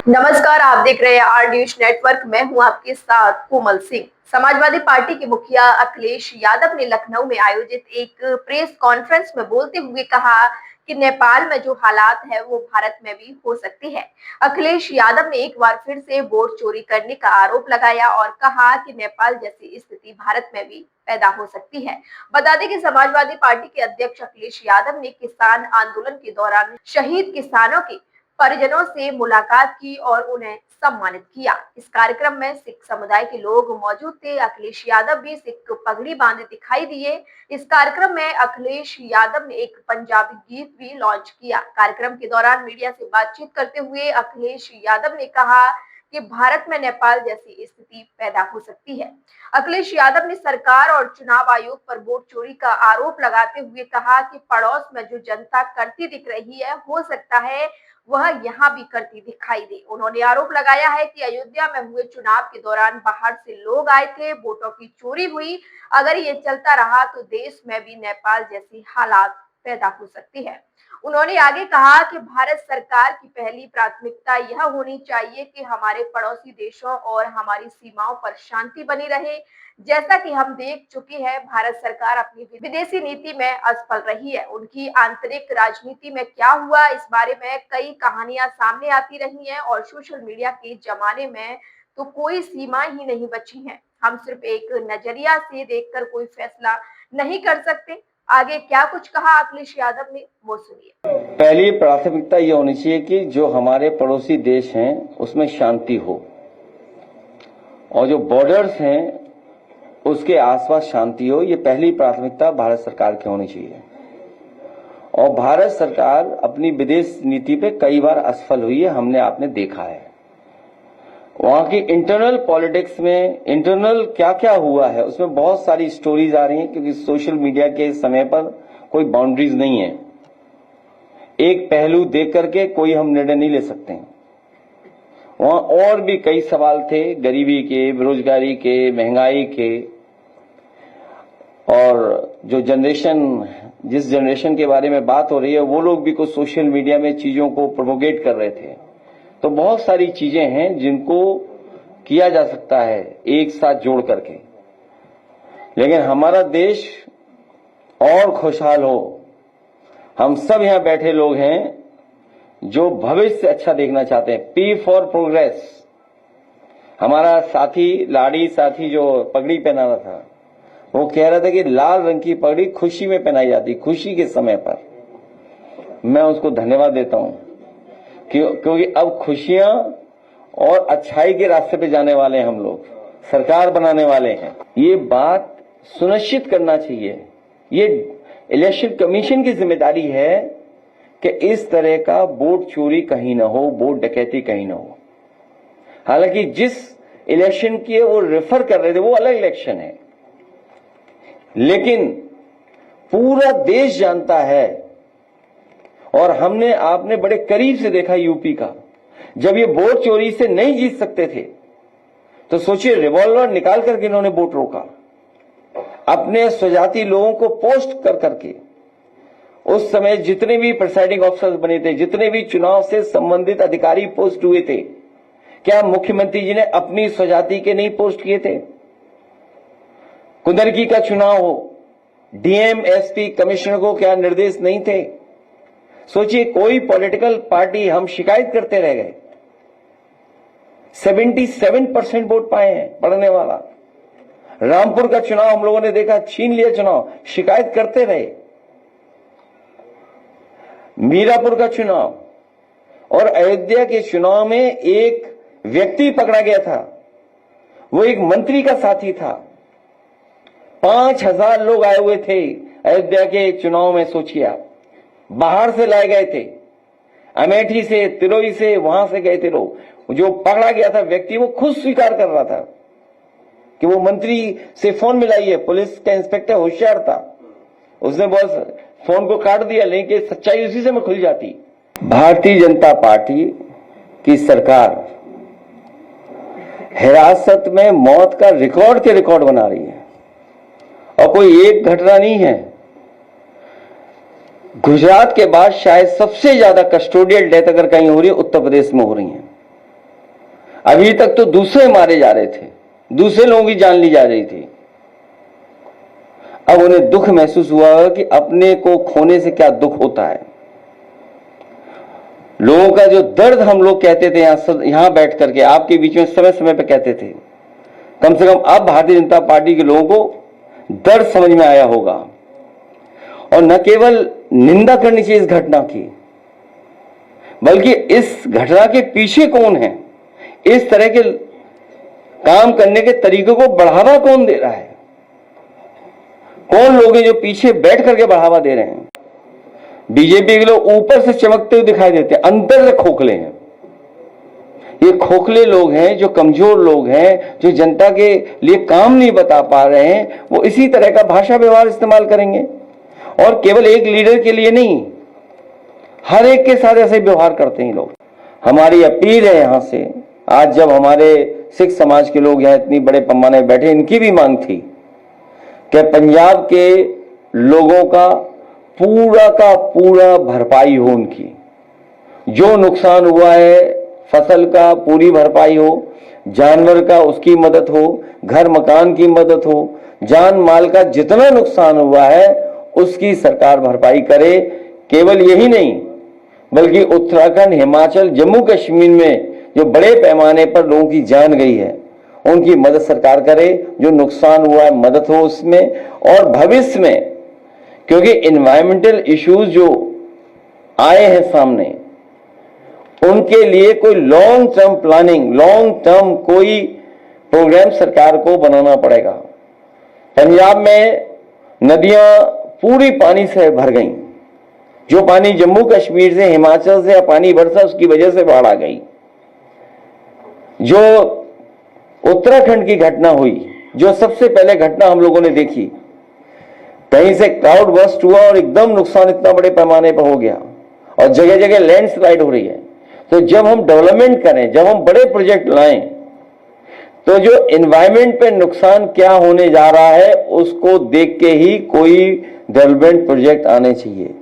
नमस्कार, आप देख रहे हैं आर न्यूज नेटवर्क। मैं हूं आपके साथ कोमल सिंह। समाजवादी पार्टी के मुखिया अखिलेश यादव ने लखनऊ में आयोजित एक प्रेस कॉन्फ्रेंस में बोलते हुए कहा कि नेपाल में जो हालात है वो भारत में भी हो सकती है। अखिलेश यादव ने एक बार फिर से वोट चोरी करने का आरोप लगाया और कहा कि नेपाल जैसी स्थिति भारत में भी पैदा हो सकती है। बता दें कि समाजवादी पार्टी के अध्यक्ष अखिलेश यादव ने किसान आंदोलन के दौरान शहीद किसानों के परिजनों से मुलाकात की और उन्हें सम्मानित किया। इस कार्यक्रम में सिख समुदाय के लोग मौजूद थे। अखिलेश यादव भी सिख पगड़ी बांधे दिखाई दिए। इस कार्यक्रम में अखिलेश यादव ने एक पंजाबी गीत भी लॉन्च किया। कार्यक्रम के दौरान मीडिया से बातचीत करते हुए अखिलेश यादव ने कहा कि भारत में नेपाल जैसी स्थिति पैदा हो सकती है। अखिलेश यादव ने सरकार और चुनाव आयोग पर वोट चोरी का आरोप लगाते हुए कहा कि पड़ोस में जो जनता करती दिख रही है, हो सकता है वह यहाँ भी करती दिखाई दे। उन्होंने आरोप लगाया है कि अयोध्या में हुए चुनाव के दौरान बाहर से लोग आए थे, वोटों की चोरी हुई। अगर ये चलता रहा तो देश में भी नेपाल जैसी हालात पैदा हो सकती है। उन्होंने आगे कहा कि भारत सरकार की पहली प्राथमिकता यह होनी चाहिए कि हमारे पड़ोसी देशों और हमारी सीमाओं पर शांति बनी रहे। जैसा कि हम देख चुके हैं, भारत सरकार अपनी विदेशी नीति में असफल रही है। उनकी आंतरिक राजनीति में क्या हुआ, इस बारे में कई कहानियां सामने आती रही हैं और सोशल मीडिया के जमाने में तो कोई सीमा ही नहीं बची है। हम सिर्फ एक नजरिया से देखकर कोई फैसला नहीं कर सकते। आगे क्या कुछ कहा अखिलेश यादव ने, वो सुनिए। पहली प्राथमिकता ये होनी चाहिए कि जो हमारे पड़ोसी देश हैं उसमें शांति हो और जो बॉर्डर्स हैं उसके आसपास शांति हो। ये पहली प्राथमिकता भारत सरकार की होनी चाहिए। और भारत सरकार अपनी विदेश नीति पे कई बार असफल हुई है, हमने आपने देखा है। वहां की इंटरनल पॉलिटिक्स में इंटरनल क्या क्या हुआ है उसमें बहुत सारी स्टोरीज आ रही हैं, क्योंकि सोशल मीडिया के समय पर कोई बाउंड्रीज नहीं है। एक पहलू देख करके कोई हम निर्णय नहीं ले सकते हैं। वहां और भी कई सवाल थे, गरीबी के, बेरोजगारी के, महंगाई के, और जो जिस जनरेशन के बारे में बात हो रही है वो लोग भी कुछ सोशल मीडिया में चीजों को प्रोपोगेट कर रहे थे। तो बहुत सारी चीजें हैं जिनको किया जा सकता है एक साथ जोड़ करके, लेकिन हमारा देश और खुशहाल हो। हम सब यहां बैठे लोग हैं जो भविष्य अच्छा देखना चाहते हैं। P for progress. हमारा साथी, लाड़ी साथी जो पगड़ी पहना रहा था, वो कह रहा था कि लाल रंग की पगड़ी खुशी में पहनाई जाती, खुशी के समय पर। मैं उसको धन्यवाद देता हूं क्योंकि अब खुशियां और अच्छाई के रास्ते पे जाने वाले हैं हम लोग, सरकार बनाने वाले हैं। ये बात सुनिश्चित करना चाहिए, ये इलेक्शन कमीशन की जिम्मेदारी है कि इस तरह का वोट चोरी कहीं ना हो, वोट डकैती कहीं ना हो। हालांकि जिस इलेक्शन की वो रेफर कर रहे थे वो अलग इलेक्शन है, लेकिन पूरा देश जानता है और आपने बड़े करीब से देखा यूपी का, जब ये वोट चोरी से नहीं जीत सकते थे तो सोचिए रिवॉल्वर निकाल करके इन्होंने वोट रोका। अपने स्वजाति लोगों को पोस्ट कर करके उस समय जितने भी प्रिसाइडिंग ऑफिसर्स बने थे, जितने भी चुनाव से संबंधित अधिकारी पोस्ट हुए थे, क्या मुख्यमंत्री जी ने अपनी स्वजाति के नहीं पोस्ट किए थे? कुंदरकी का चुनाव हो, डीएम, एसपी, कमिश्नर को क्या निर्देश नहीं थे? सोचिए कोई पॉलिटिकल पार्टी, हम शिकायत करते रह गए। 77% वोट पाए हैं पढ़ने वाला। रामपुर का चुनाव हम लोगों ने देखा, छीन लिया चुनाव, शिकायत करते रहे। मीरापुर का चुनाव और अयोध्या के चुनाव में एक व्यक्ति पकड़ा गया था, वो एक मंत्री का साथी था। 5000 लोग आए हुए थे अयोध्या के चुनाव में। सोचिए आप, बाहर से लाए गए थे, अमेठी से, तिरोई से, वहां से गए थे लोग। जो पकड़ा गया था व्यक्ति वो खुद स्वीकार कर रहा था कि वो मंत्री से फोन मिलाई है। पुलिस का इंस्पेक्टर होशियार था, उसने बस फोन को काट दिया, लेकिन सच्चाई उसी से में खुल जाती। भारतीय जनता पार्टी की सरकार हिरासत में मौत का रिकॉर्ड के रिकॉर्ड बना रही है और कोई एक घटना नहीं है। गुजरात के बाद शायद सबसे ज्यादा कस्टोडियल डेथ अगर कहीं हो रही है उत्तर प्रदेश में हो रही है। अभी तक तो दूसरे मारे जा रहे थे, दूसरे लोगों की जान ली जा रही थी। अब उन्हें दुख महसूस हुआ कि अपने को खोने से क्या दुख होता है। लोगों का जो दर्द हम लोग कहते थे यहां बैठ करके आपके बीच में समय समय पे कहते थे, कम से कम अब भारतीय जनता पार्टी के लोगों को दर्द समझ में आया होगा। और न केवल निंदा करनी चाहिए इस घटना की, बल्कि इस घटना के पीछे कौन है, इस तरह के काम करने के तरीकों को बढ़ावा कौन दे रहा है, कौन लोग हैं जो पीछे बैठ करके बढ़ावा दे रहे हैं। बीजेपी के लोग ऊपर से चमकते हुए दिखाई देते हैं, अंदर से खोखले हैं। ये खोखले लोग हैं, जो कमजोर लोग हैं, जो जनता के लिए काम नहीं बता पा रहे हैं, वो इसी तरह का भाषा व्यवहार इस्तेमाल करेंगे। और केवल एक लीडर के लिए नहीं, हर एक के साथ ऐसे व्यवहार करते हैं लोग। हमारी अपील है यहां से, आज जब हमारे सिख समाज के लोग यहां इतनी बड़े पैमाने में बैठे, इनकी भी मांग थी कि पंजाब के लोगों का पूरा भरपाई हो, उनकी जो नुकसान हुआ है फसल का पूरी भरपाई हो, जानवर का उसकी मदद हो, घर मकान की मदद हो, जान माल का जितना नुकसान हुआ है उसकी सरकार भरपाई करे। केवल यही नहीं, बल्कि उत्तराखंड, हिमाचल, जम्मू कश्मीर में जो बड़े पैमाने पर लोगों की जान गई है उनकी मदद सरकार करे, जो नुकसान हुआ है मदद हो उसमें। और भविष्य में, क्योंकि एनवायरमेंटल इश्यूज जो आए हैं सामने, उनके लिए कोई long term planning, long term कोई प्रोग्राम सरकार को बनाना पड़ेगा। पंजाब में नदियां पूरी पानी से भर गई, जो पानी जम्मू कश्मीर से, हिमाचल से पानी बरसा उसकी वजह से बाढ़ आ गई। जो उत्तराखंड की घटना हुई, जो सबसे पहले घटना हम लोगों ने देखी, कहीं से क्लाउड बर्स्ट हुआ और एकदम नुकसान इतना बड़े पैमाने पर हो गया और जगह जगह लैंडस्लाइड हो रही है। तो जब हम डेवलपमेंट करें, जब हम बड़े प्रोजेक्ट लाएं, तो जो एनवायरमेंट पे नुकसान क्या होने जा रहा है उसको देख के ही कोई डेवलपमेंट प्रोजेक्ट आने चाहिए।